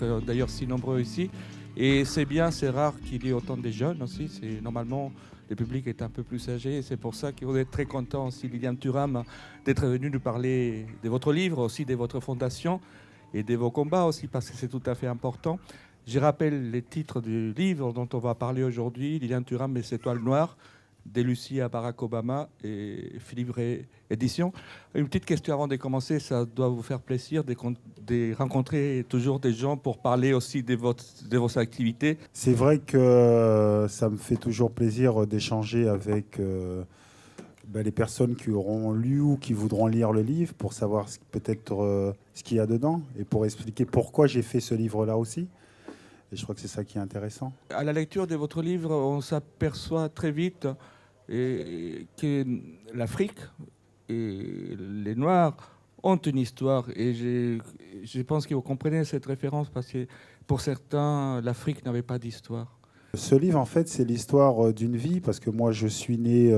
d'être d'ailleurs si nombreux ici. Et c'est bien, c'est rare qu'il y ait autant de jeunes aussi. Normalement, le public est un peu plus âgé. Et c'est pour ça qu'on est très content aussi, Liliane Thuram, d'être venue nous parler de votre livre, aussi de votre fondation et de vos combats aussi, parce que c'est tout à fait important. Je rappelle les titres du livre dont on va parler aujourd'hui. Liliane Thuram, Les Étoiles Noires, de Lucie à Barack Obama et Philippe Ray Édition. Une petite question avant de commencer, ça doit vous faire plaisir de rencontrer toujours des gens pour parler aussi de vos activités. C'est vrai que ça me fait toujours plaisir d'échanger avec les personnes qui auront lu ou qui voudront lire le livre pour savoir peut-être ce qu'il y a dedans et pour expliquer pourquoi j'ai fait ce livre-là aussi. Et je crois que c'est ça qui est intéressant. À la lecture de votre livre, on s'aperçoit très vite que l'Afrique et les Noirs ont une histoire. Et je pense que vous comprenez cette référence parce que pour certains, l'Afrique n'avait pas d'histoire. Ce livre, en fait, c'est l'histoire d'une vie parce que moi, je suis né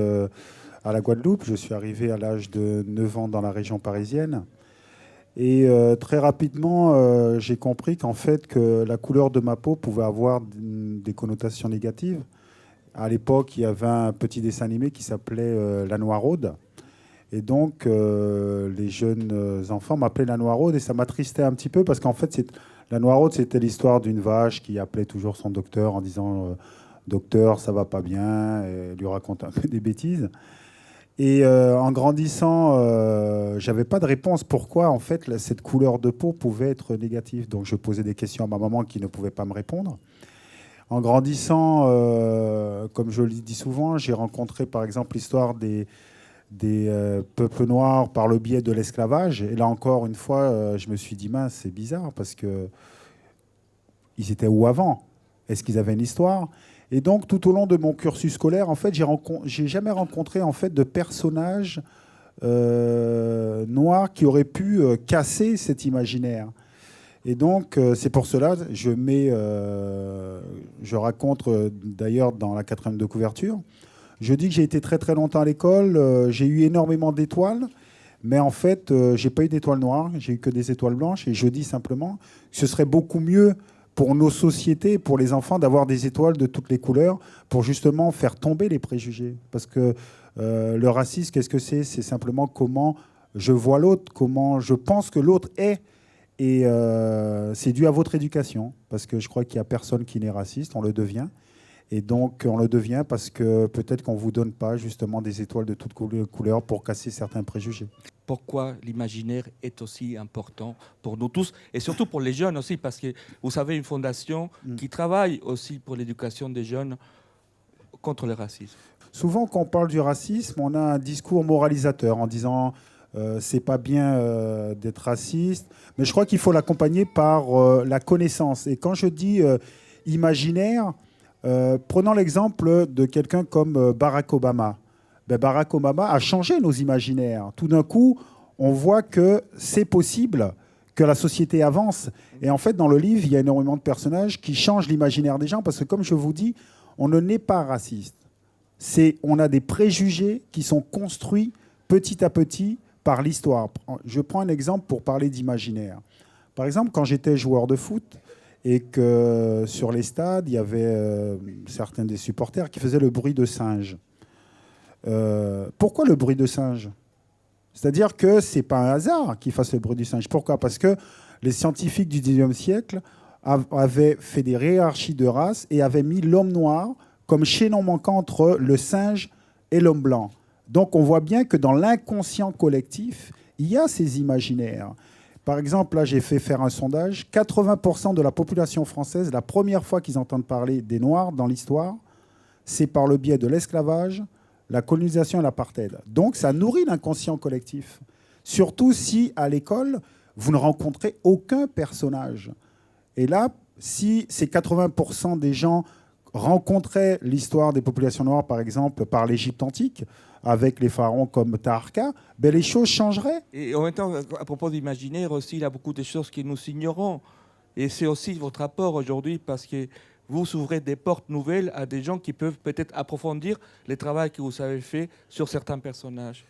à la Guadeloupe. Je suis arrivé à l'âge de 9 ans dans la région parisienne. Et très rapidement, j'ai compris qu'en fait, que la couleur de ma peau pouvait avoir des connotations négatives. À l'époque, il y avait un petit dessin animé qui s'appelait La Noiraude. Et donc, les jeunes enfants m'appelaient La Noiraude et ça m'attristait un petit peu parce qu'en fait, La Noiraude, c'était l'histoire d'une vache qui appelait toujours son docteur en disant Docteur, ça va pas bien, et lui raconte un peu des bêtises. Et en grandissant, j'avais pas de réponse pourquoi en fait cette couleur de peau pouvait être négative. Donc je posais des questions à ma maman qui ne pouvait pas me répondre. En grandissant, comme je le dis souvent, j'ai rencontré par exemple l'histoire des peuples noirs par le biais de l'esclavage. Et là encore une fois, je me suis dit mince, c'est bizarre parce que ils étaient où avant? Est-ce qu'ils avaient une histoire? Et donc, tout au long de mon cursus scolaire, en fait, j'ai jamais rencontré en fait de personnages noirs qui auraient pu casser cet imaginaire. Et donc, c'est pour cela, je raconte d'ailleurs dans la 4e de couverture, je dis que j'ai été très très longtemps à l'école, j'ai eu énormément d'étoiles, mais en fait, j'ai pas eu d'étoiles noires, j'ai eu que des étoiles blanches. Et je dis simplement que ce serait beaucoup mieux pour nos sociétés, pour les enfants, d'avoir des étoiles de toutes les couleurs pour justement faire tomber les préjugés. Parce que le racisme, qu'est-ce que c'est? C'est simplement comment je vois l'autre, comment je pense que l'autre est. Et c'est dû à votre éducation. Parce que je crois qu'il n'y a personne qui n'est raciste, on le devient. Et donc, on le devient parce que peut-être qu'on ne vous donne pas justement des étoiles de toutes couleurs pour casser certains préjugés. Pourquoi l'imaginaire est aussi important pour nous tous et surtout pour les jeunes aussi, parce que vous avez une fondation qui travaille aussi pour l'éducation des jeunes contre le racisme. Souvent, quand on parle du racisme, on a un discours moralisateur en disant c'est pas bien d'être raciste, mais je crois qu'il faut l'accompagner par la connaissance. Et quand je dis imaginaire, prenons l'exemple de quelqu'un comme Barack Obama. Barack Obama a changé nos imaginaires. Tout d'un coup, on voit que c'est possible, que la société avance. Et en fait, dans le livre, il y a énormément de personnages qui changent l'imaginaire des gens parce que, comme je vous dis, on ne naît pas raciste. On a des préjugés qui sont construits petit à petit par l'histoire. Je prends un exemple pour parler d'imaginaire. Par exemple, quand j'étais joueur de foot et que sur les stades, il y avait certains des supporters qui faisaient le bruit de singe. Pourquoi le bruit de singe? C'est-à-dire que ce n'est pas un hasard qu'ils fassent le bruit du singe. Pourquoi? Parce que les scientifiques du XIXe siècle avaient fait des hiérarchies de races et avaient mis l'homme noir comme chaînon manquant entre le singe et l'homme blanc. Donc on voit bien que dans l'inconscient collectif, il y a ces imaginaires. Par exemple, là, j'ai fait faire un sondage. 80% de la population française, la première fois qu'ils entendent parler des Noirs dans l'histoire, c'est par le biais de l'esclavage, la colonisation et l'apartheid. Donc, ça nourrit l'inconscient collectif. Surtout si, à l'école, vous ne rencontrez aucun personnage. Et là, si ces 80% des gens rencontraient l'histoire des populations noires, par exemple, par l'Égypte antique, avec les pharaons comme Taharqa, les choses changeraient. Et en même temps, à propos d'imaginaire aussi, il y a beaucoup de choses que nous ignorons. Et c'est aussi votre apport aujourd'hui parce que vous ouvrez des portes nouvelles à des gens qui peuvent peut-être approfondir le travail que vous avez fait sur certains personnages.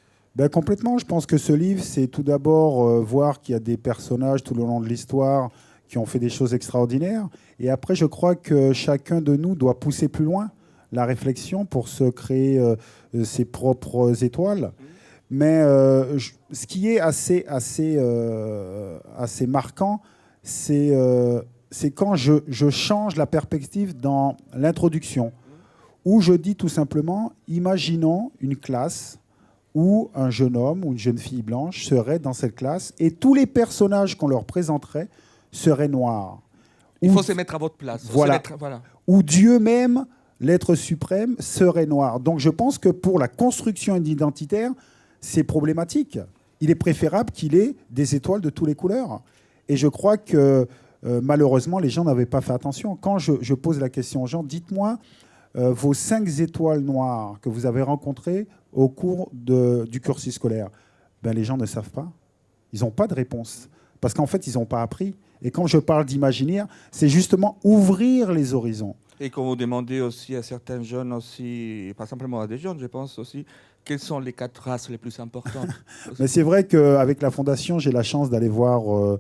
Complètement. Je pense que ce livre, c'est tout d'abord voir qu'il y a des personnages tout le long de l'histoire qui ont fait des choses extraordinaires. Et après, je crois que chacun de nous doit pousser plus loin la réflexion pour se créer ses propres étoiles. Mais ce qui est assez marquant, c'est quand je change la perspective dans l'introduction, où je dis tout simplement, imaginons une classe où un jeune homme ou une jeune fille blanche serait dans cette classe et tous les personnages qu'on leur présenterait seraient noirs. Il faut se mettre à votre place. Voilà. Où Dieu même, l'être suprême, serait noir. Donc je pense que pour la construction identitaire, c'est problématique. Il est préférable qu'il ait des étoiles de toutes les couleurs. Et je crois que malheureusement, les gens n'avaient pas fait attention. Quand je pose la question aux gens, dites-moi vos 5 étoiles noires que vous avez rencontrées au cours du cursus scolaire. Ben, les gens ne savent pas. Ils n'ont pas de réponse. Parce qu'en fait, ils n'ont pas appris. Et quand je parle d'imaginaire, c'est justement ouvrir les horizons. Et quand vous demandez aussi à certains jeunes, aussi, pas simplement à des jeunes, je pense aussi, quelles sont les 4 races les plus importantes? Mais c'est vrai qu'avec la Fondation, j'ai la chance d'aller voir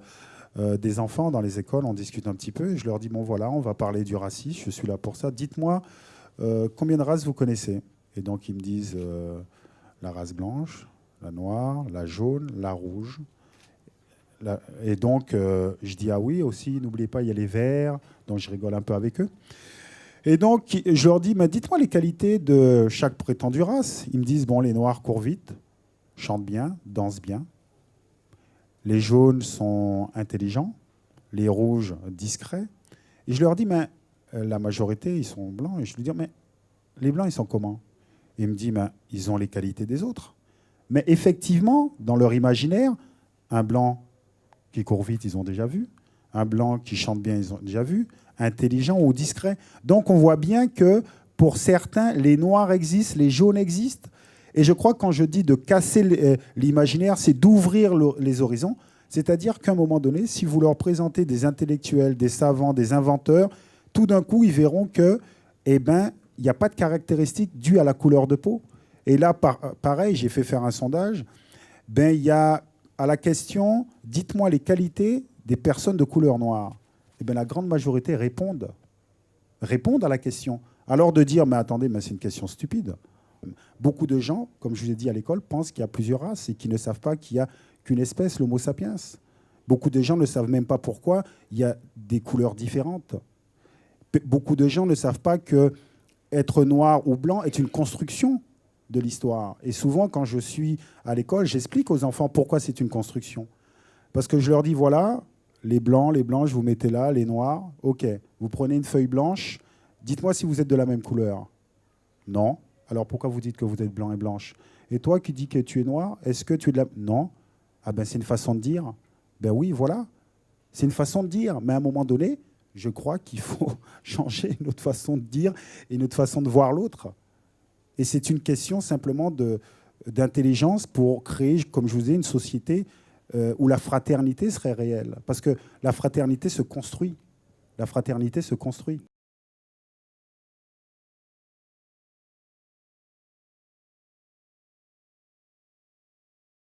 des enfants dans les écoles, on discute un petit peu, et je leur dis, bon voilà, on va parler du racisme, je suis là pour ça. Dites-moi, combien de races vous connaissez? Et donc ils me disent la race blanche, la noire, la jaune, la rouge. Et donc je dis, ah oui, aussi, n'oubliez pas, il y a les verts, donc je rigole un peu avec eux. Et donc, je leur dis, mais dites-moi les qualités de chaque prétendue race. Ils me disent, bon, les noirs courent vite, chantent bien, dansent bien. Les jaunes sont intelligents, les rouges discrets. Et je leur dis, mais la majorité, ils sont blancs. Et je lui dis, mais les blancs, ils sont comment? Et il me dit, mais ils ont les qualités des autres. Mais effectivement, dans leur imaginaire, un blanc qui court vite, ils ont déjà vu. Un blanc qui chante bien, ils ont déjà vu. Intelligent ou discret. Donc on voit bien que pour certains, les noirs existent, les jaunes existent. Et je crois que quand je dis de casser l'imaginaire, c'est d'ouvrir les horizons. C'est-à-dire qu'à un moment donné, si vous leur présentez des intellectuels, des savants, des inventeurs, tout d'un coup, ils verront que, eh ben, il n'y a pas de caractéristiques dues à la couleur de peau. Et là, pareil, j'ai fait faire un sondage. Ben, il y a à la question, dites-moi les qualités des personnes de couleur noire. Eh bien, la grande majorité répondent à la question. Alors de dire, mais attendez, mais c'est une question stupide. Beaucoup de gens, comme je vous ai dit à l'école, pensent qu'il y a plusieurs races et qui ne savent pas qu'il n'y a qu'une espèce, l'Homo sapiens. Beaucoup de gens ne savent même pas pourquoi il y a des couleurs différentes. Beaucoup de gens ne savent pas que être noir ou blanc est une construction de l'histoire. Et souvent, quand je suis à l'école, j'explique aux enfants pourquoi c'est une construction. Parce que je leur dis, voilà, les blancs, je vous mettez là, les noirs, ok. Vous prenez une feuille blanche, dites-moi si vous êtes de la même couleur. Non. Alors pourquoi vous dites que vous êtes blanc et blanche? Et toi qui dis que tu es noir, est-ce que tu es de la... Non. Ah ben c'est une façon de dire. Ben oui, voilà. C'est une façon de dire. Mais à un moment donné, je crois qu'il faut changer notre façon de dire et notre façon de voir l'autre. Et c'est une question simplement d'intelligence pour créer, comme je vous ai dit, une société où la fraternité serait réelle. Parce que la fraternité se construit. La fraternité se construit.